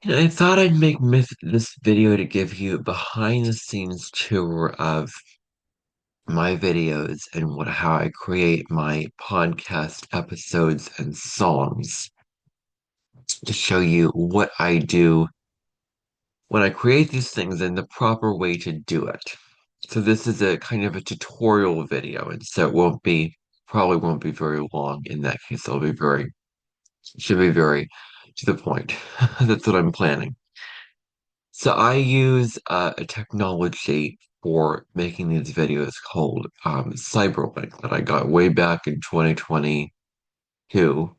And I thought I'd make this video to give you a behind the scenes tour of my videos and how I create my podcast episodes and songs to show you what I do when I create these things and the proper way to do it. So this is a kind of a tutorial video, and so it probably won't be very long in that case. Should be very to the point. That's what I'm planning. So I use a technology for making these videos called Cyberlink that I got way back in 2022,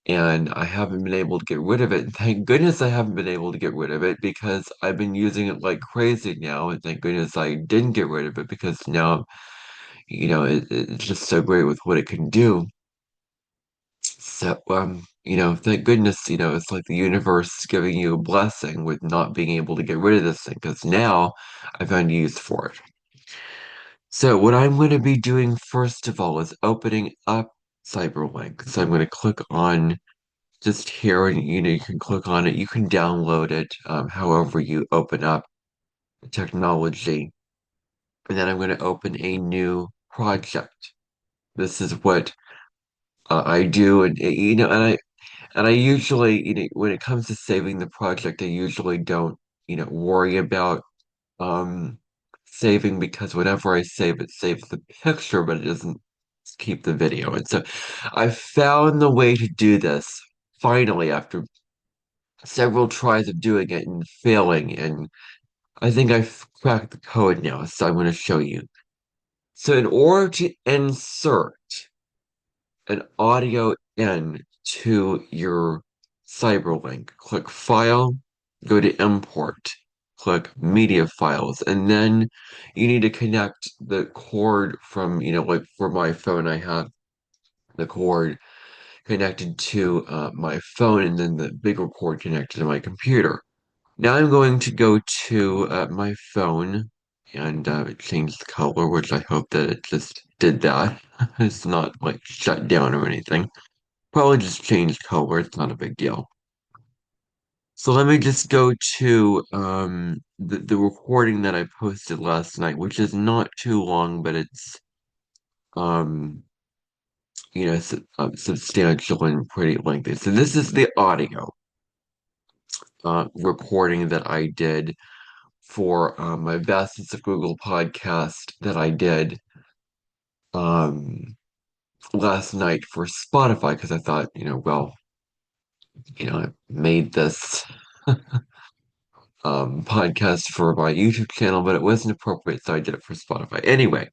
and I haven't been able to get rid of it. And thank goodness I haven't been able to get rid of it because I've been using it like crazy now, and thank goodness I didn't get rid of it because now, it's just so great with what it can do. So, thank goodness, it's like the universe giving you a blessing with not being able to get rid of this thing, because now I found use for it. So, what I'm going to be doing first of all is opening up Cyberlink. So, I'm going to click on just here, and you can click on it. You can download it, however you open up the technology. And then I'm going to open a new project. This is what I do, and I usually, when it comes to saving the project, I usually don't, worry about um saving because whenever I save it saves the picture, but it doesn't keep the video. And so I found the way to do this finally after several tries of doing it and failing, and I think I've cracked the code now, so I'm going to show you. So in order to insert an audio in to your Cyberlink. Click File, go to Import, click Media Files, and then you need to connect the cord from, like for my phone, I have the cord connected to my phone and then the bigger cord connected to my computer. Now I'm going to go to my phone and change the color, which I hope that it just did that. It's not like shut down or anything. Probably just change color, it's not a big deal. So let me just go to the recording that I posted last night, which is not too long, but it's um substantial and pretty lengthy. So this is the audio recording that I did for my Best of Google podcast that I did um last night for Spotify because I thought, I made this podcast for my YouTube channel, but it wasn't appropriate, so I did it for Spotify. Anyway,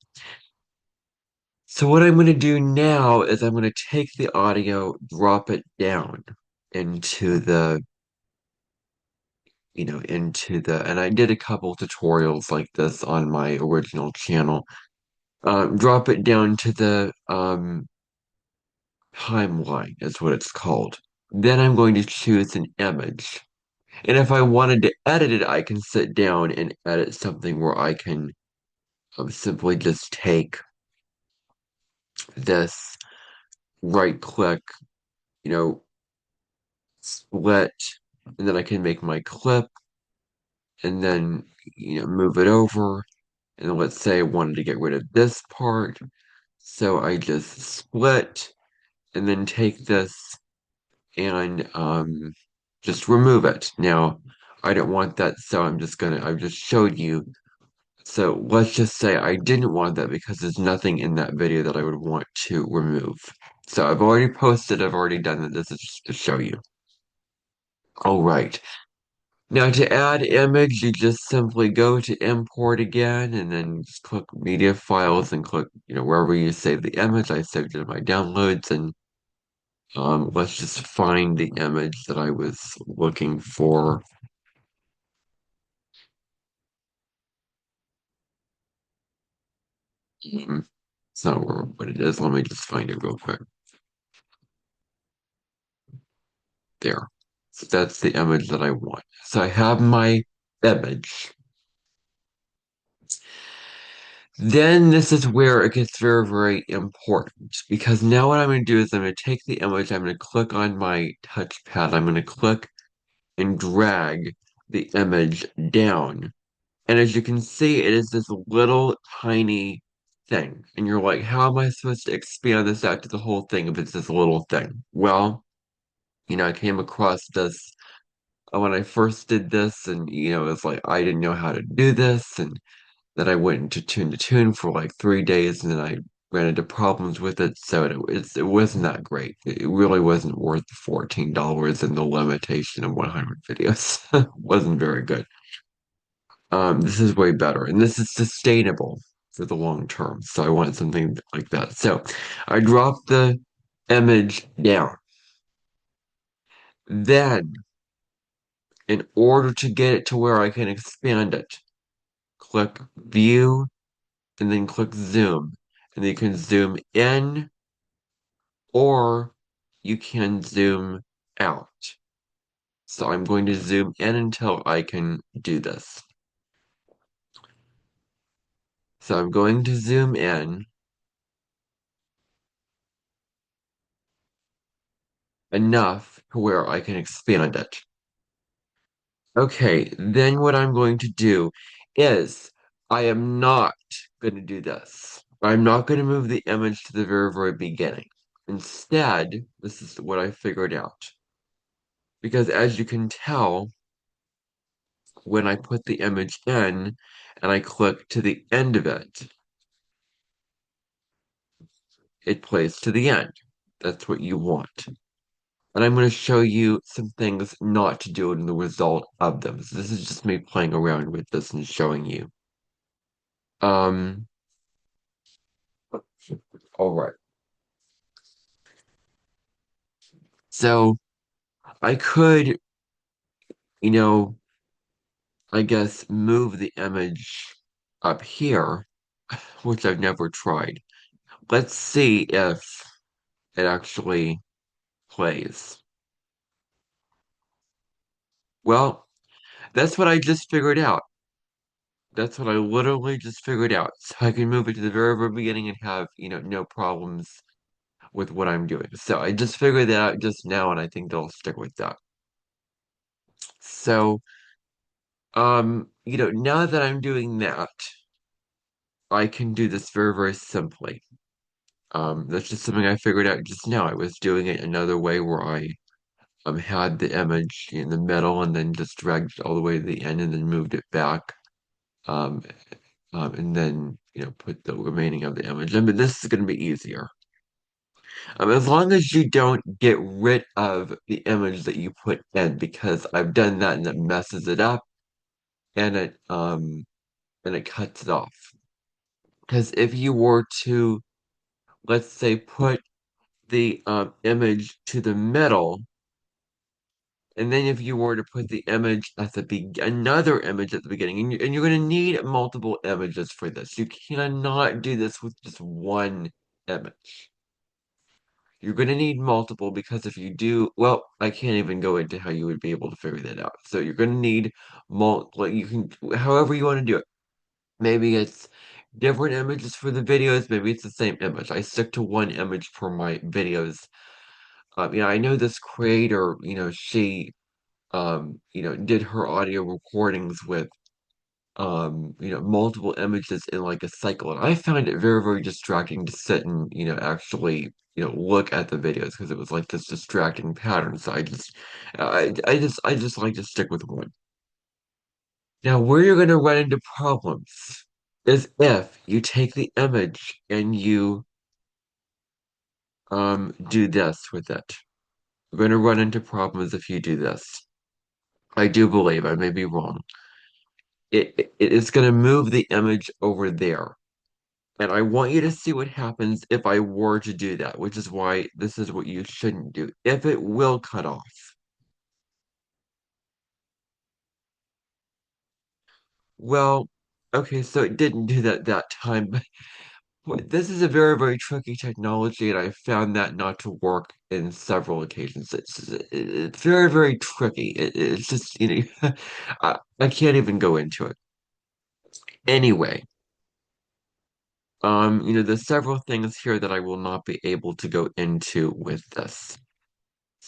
so what I'm going to do now is I'm going to take the audio, drop it down into and I did a couple tutorials like this on my original channel. Drop it down to the timeline, is what it's called. Then I'm going to choose an image. And if I wanted to edit it, I can sit down and edit something where I can simply just take this, right click, you know, split, and then I can make my clip and then, move it over. And let's say I wanted to get rid of this part. So I just split and then take this and just remove it. Now, I don't want that, so I just showed you. So let's just say I didn't want that because there's nothing in that video that I would want to remove. So I've already done it. This is just to show you. All right. Now to add image, you just simply go to import again and then just click media files and click, wherever you save the image. I saved it in my downloads and let's just find the image that I was looking for. It's not what it is. Let me just find it real quick. There. So that's the image that I want. So I have my image. Then this is where it gets very, very important because now what I'm going to do is I'm going to take the image, I'm going to click on my touchpad, I'm going to click and drag the image down. And as you can see, it is this little tiny thing. And you're like, how am I supposed to expand this out to the whole thing if it's this little thing? Well, I came across this when I first did this, and it was like I didn't know how to do this, and then I went into tune to tune for like 3 days, and then I ran into problems with it, so it wasn't that great. It really wasn't worth the $14 and the limitation of 100 videos. Wasn't very good. This is way better, and this is sustainable for the long term. So I wanted something like that. So I dropped the image down. Then, in order to get it to where I can expand it, click View and then click Zoom. And then you can zoom in or you can zoom out. So I'm going to zoom in until I can do this. So I'm going to zoom in enough to where I can expand it. Okay, then what I'm going to do is I am not going to do this. I'm not going to move the image to the very, very beginning. Instead, this is what I figured out. Because as you can tell, when I put the image in and I click to the end of it, it plays to the end. That's what you want. And I'm going to show you some things not to do in the result of them. So this is just me playing around with this and showing you. Um, all right. So I could, you know, I guess move the image up here, which I've never tried. Let's see if it actually plays. Well, that's what I just figured out. That's what I literally just figured out. So I can move it to the very, very beginning and have, no problems with what I'm doing. So I just figured that out just now, and I think they'll stick with that. So, now that I'm doing that, I can do this very, very simply. That's just something I figured out just now. I was doing it another way where I had the image in the middle and then just dragged it all the way to the end and then moved it back. Um, and then put the remaining of the image in. But this is going to be easier. As long as you don't get rid of the image that you put in, because I've done that and it messes it up and it cuts it off. Because if you were to, let's say, put the image to the middle, and then if you were to put the image at the another image at the beginning, and you're going to need multiple images for this. You cannot do this with just one image. You're going to need multiple because if you do, well, I can't even go into how you would be able to figure that out. So you're going to need multiple, you can, however you want to do it. Maybe it's different images for the videos, maybe it's the same image. I stick to one image for my videos. I know this creator, she, did her audio recordings with multiple images in like a cycle. And I found it very, very distracting to sit and, actually, look at the videos because it was like this distracting pattern. So I just like to stick with one. Now, where you're going to run into problems is if you take the image and you do this with it. You're going to run into problems if you do this. I do believe, I may be wrong. It is going to move the image over there. And I want you to see what happens if I were to do that, which is why this is what you shouldn't do. If it will cut off. Well, okay, so it didn't do that that time, but this is a very, very tricky technology, and I found that not to work in several occasions. It's very, very tricky. It's just, I can't even go into it. Anyway, there's several things here that I will not be able to go into with this.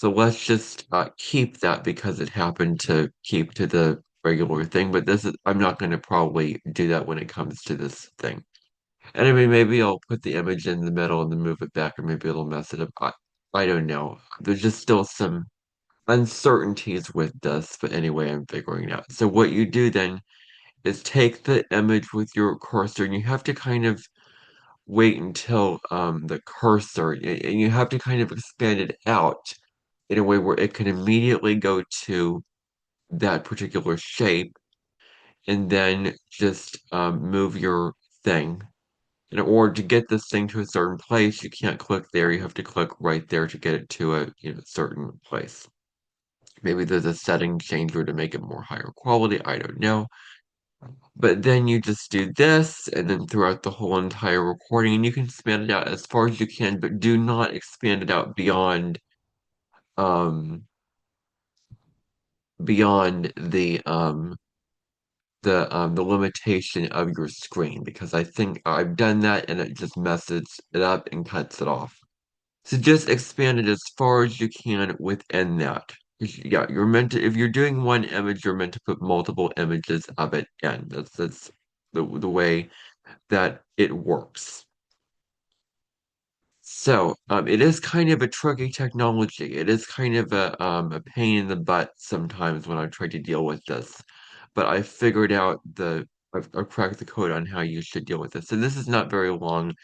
So let's just keep that because it happened to keep to the regular thing. But this is, I'm not going to probably do that when it comes to this thing. And I mean, maybe I'll put the image in the middle and then move it back, or maybe it'll mess it up. I don't know. There's just still some uncertainties with this, but anyway, I'm figuring it out. So what you do then is take the image with your cursor, and you have to kind of wait until the cursor, and you have to kind of expand it out in a way where it can immediately go to that particular shape, and then just move your thing. In order to get this thing to a certain place, you can't click there. You have to click right there to get it to a certain place. Maybe there's a setting changer to make it more higher quality. I don't know. But then you just do this, and then throughout the whole entire recording, and you can expand it out as far as you can, but do not expand it out um beyond the limitation of your screen, because I think I've done that and it just messes it up and cuts it off. So just expand it as far as you can within that. Yeah, you're meant to, if you're doing one image, you're meant to put multiple images of it in. That's the way that it works. So, it is kind of a tricky technology. It is kind of a pain in the butt sometimes when I try to deal with this. But I figured out I've cracked the code on how you should deal with this. So this is not very long,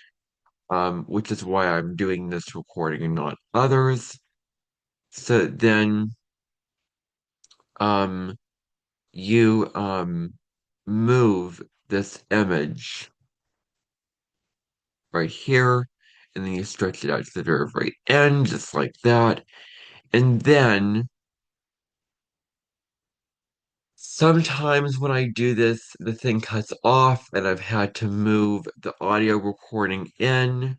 which is why I'm doing this recording and not others. So then, um, you move this image right here, and then you stretch it out to the very, very end, just like that. And then sometimes when I do this, the thing cuts off, and I've had to move the audio recording in,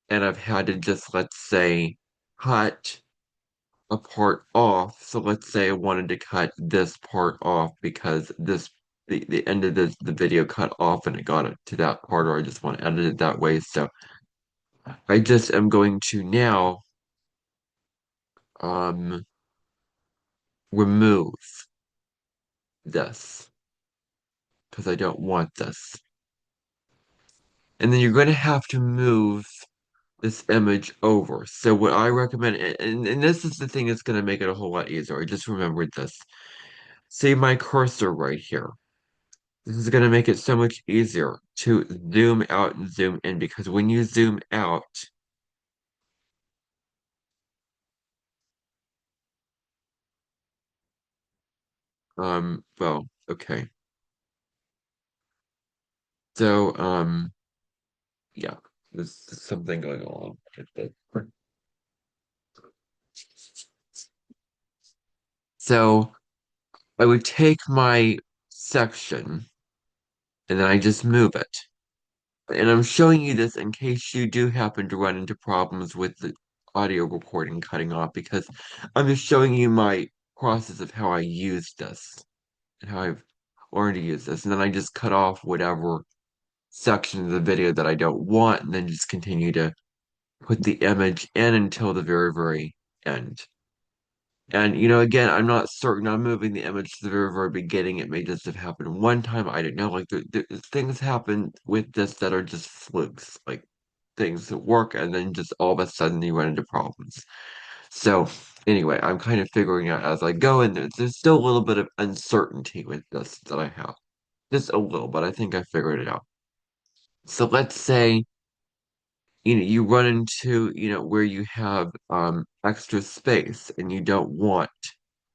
and I've had to just, let's say, cut a part off. So let's say I wanted to cut this part off because the end of the video cut off and it got it to that part, or I just want to edit it that way. So I just am going to now um remove this because I don't want this. And then you're going to have to move this image over. So what I recommend, and this is the thing that's going to make it a whole lot easier. I just remembered this. See my cursor right here. This is going to make it so much easier to zoom out and zoom in, because when you zoom out, well, okay. So, yeah, there's something going on with it. So I would take my section and then I just move it. And I'm showing you this in case you do happen to run into problems with the audio recording cutting off, because I'm just showing you my process of how I use this and how I've learned to use this. And then I just cut off whatever section of the video that I don't want, and then just continue to put the image in until the very, very end. And, again, I'm not certain I'm moving the image to the very, very beginning. It may just have happened one time. I don't know. Like, things happen with this that are just flukes, like things that work, and then just all of a sudden you run into problems. So, anyway, I'm kind of figuring out as I go, and there's still a little bit of uncertainty with this that I have. Just a little, but I think I figured it out. So let's say, you run into, where you have extra space and you don't want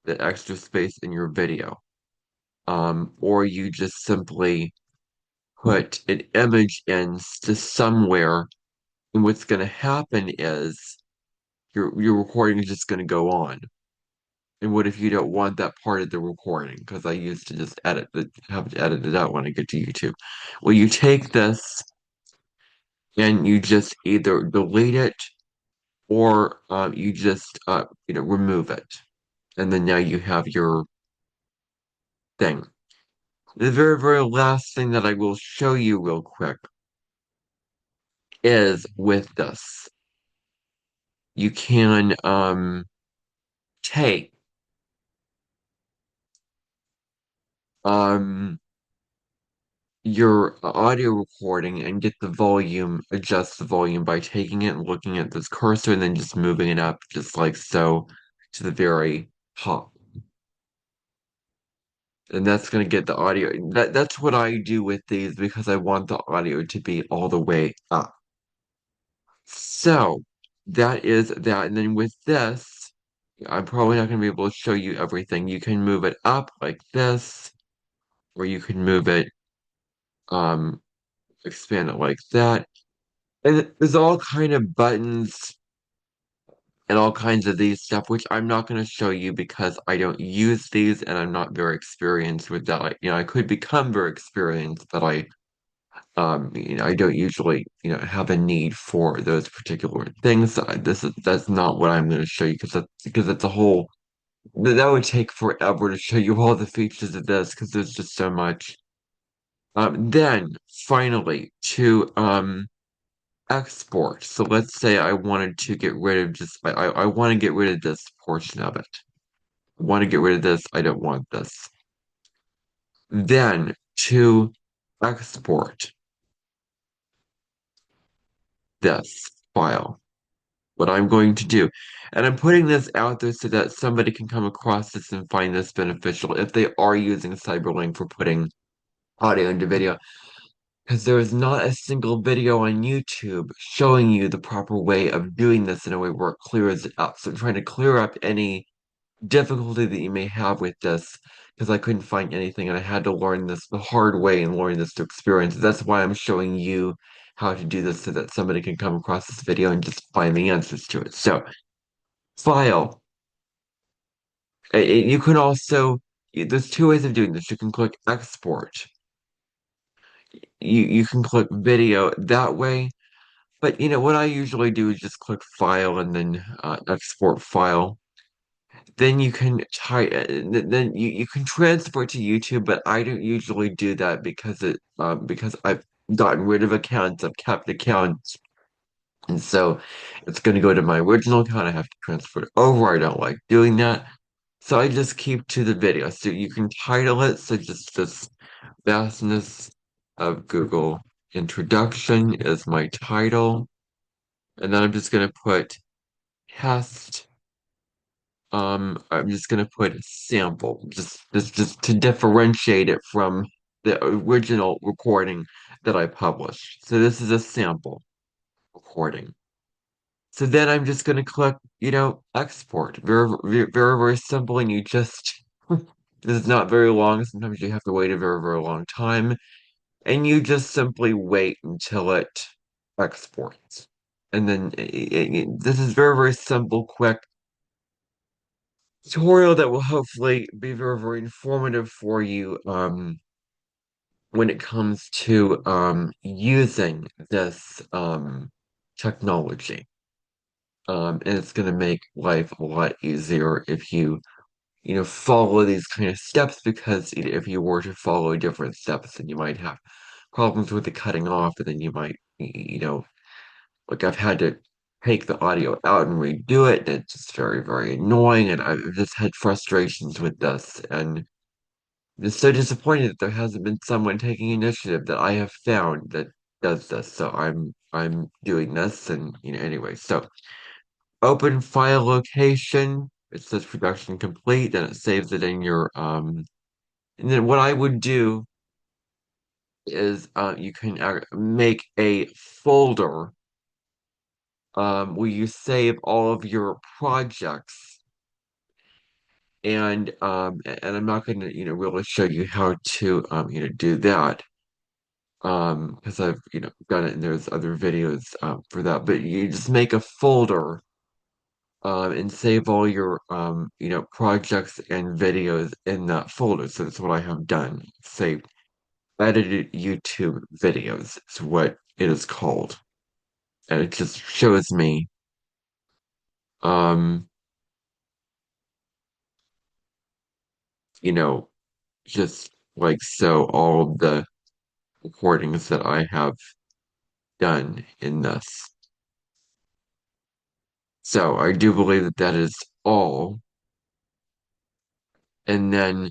the extra space in your video. Or you just simply put an image in to somewhere, and what's going to happen is your recording is just going to go on. And what if you don't want that part of the recording? Because I used to just have to edit it out when I get to YouTube. Well, you take this and you just either delete it, or you just remove it, and then now you have your thing. The very, very last thing that I will show you real quick is with this. You can take um your audio recording and get the volume, adjust the volume by taking it and looking at this cursor and then just moving it up just like so to the very top. And that's going to get the audio. That's what I do with these because I want the audio to be all the way up. So that is that. And then with this, I'm probably not going to be able to show you everything. You can move it up like this, or you can move it, um, expand it like that. And there's all kind of buttons and all kinds of these stuff, which I'm not going to show you because I don't use these and I'm not very experienced with that. I could become very experienced, but I don't usually, have a need for those particular things. That's not what I'm going to show you because it's a whole that would take forever to show you all the features of this because there's just so much. Then finally to export. So let's say I wanted to get rid of just I want to get rid of this portion of it. I want to get rid of this. I don't want this. Then to export this file. What I'm going to do. And I'm putting this out there so that somebody can come across this and find this beneficial if they are using Cyberlink for putting audio into video. Because there is not a single video on YouTube showing you the proper way of doing this in a way where it clears it up. So I'm trying to clear up any difficulty that you may have with this because I couldn't find anything and I had to learn this the hard way and learn this to experience. That's why I'm showing you how to do this so that somebody can come across this video and just find the answers to it. So, file. You can also, there's two ways of doing this. You can click export. You can click video that way. But what I usually do is just click file and then export file. Then you can then you can transfer it to YouTube, but I don't usually do that because I've gotten rid of accounts, I've kept accounts, and so it's going to go to my original account. I have to transfer it over. I don't like doing that, so I just keep to the video. So you can title it. So just this vastness of Google introduction is my title, and then I'm just going to put test. I'm just gonna put sample, just to differentiate it from the original recording that I published. So this is a sample recording. So then I'm just gonna click, export. Very, very, very, very simple, and you just this is not very long. Sometimes you have to wait a very, very long time, and you just simply wait until it exports. And then this is very, very simple, quick tutorial that will hopefully be very, very informative for you when it comes to using this technology. And it's going to make life a lot easier if you follow these kind of steps because if you were to follow different steps, then you might have problems with the cutting off, and then you might, like I've had to take the audio out and redo it, and it's just very, very annoying, and I've just had frustrations with this, and it's so disappointed that there hasn't been someone taking initiative that I have found that does this. So I'm doing this, and anyway. So open file location. It says production complete, and it saves it in your And then what I would do is you can make a folder where you save all of your projects and I'm not going to really show you how to do that because I've done it and there's other videos for that, but you just make a folder and save all your projects and videos in that folder. So that's what I have done. Save edited YouTube videos is what it is called, and it just shows me um you know just like so all of the recordings that I have done in this. So I do believe that that is all. and then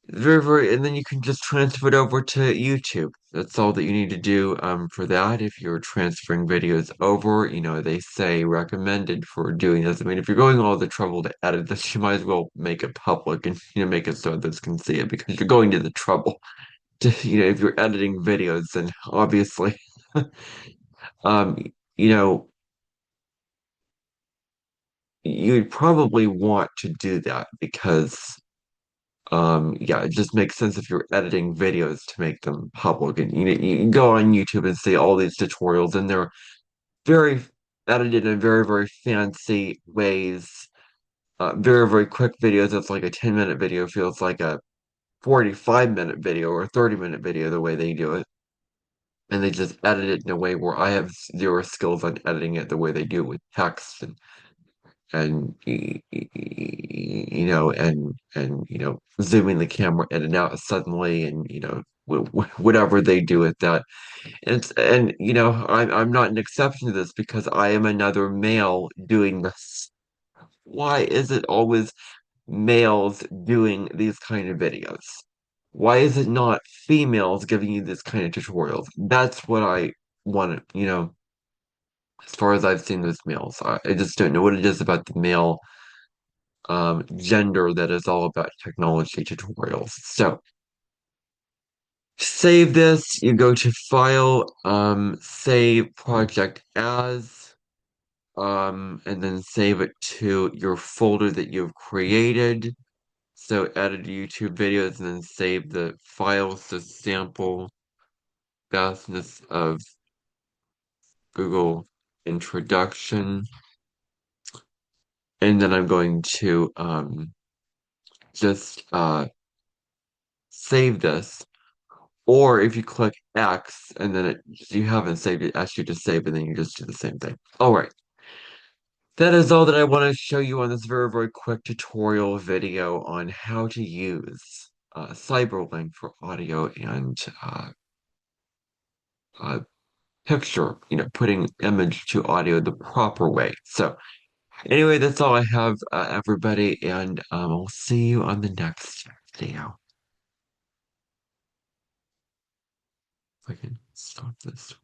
and then you can just transfer it over to YouTube. That's all that you need to do for that. If you're transferring videos over, they say recommended for doing this. I mean, if you're going all the trouble to edit this, you might as well make it public and make it so others can see it because you're going to the trouble to, if you're editing videos, then obviously, um, you know, you'd probably want to do that because yeah, it just makes sense if you're editing videos to make them public. And you can go on YouTube and see all these tutorials, and they're very edited in very, very fancy ways. Very, very quick videos. It's like a 10-minute video feels like a 45-minute video or a 30-minute video the way they do it. And they just edit it in a way where I have zero skills on editing it the way they do it with text and zooming the camera in and out suddenly, and whatever they do with that. And I'm not an exception to this because I am another male doing this. Why is it always males doing these kind of videos? Why is it not females giving you this kind of tutorials? That's what I want to, as far as I've seen with males. I just don't know what it is about the male gender that is all about technology tutorials. So save this, you go to File, save project as, and then save it to your folder that you've created. So edit YouTube videos and then save the files to sample vastness of Google introduction. And then I'm going to just save this. Or if you click X and then you haven't saved it, asks you to save, and then you just do the same thing. All right. That is all that I want to show you on this very, very quick tutorial video on how to use Cyberlink for audio and uh, picture, putting image to audio the proper way. So anyway, that's all I have, everybody, and I'll see you on the next video. If I can stop this.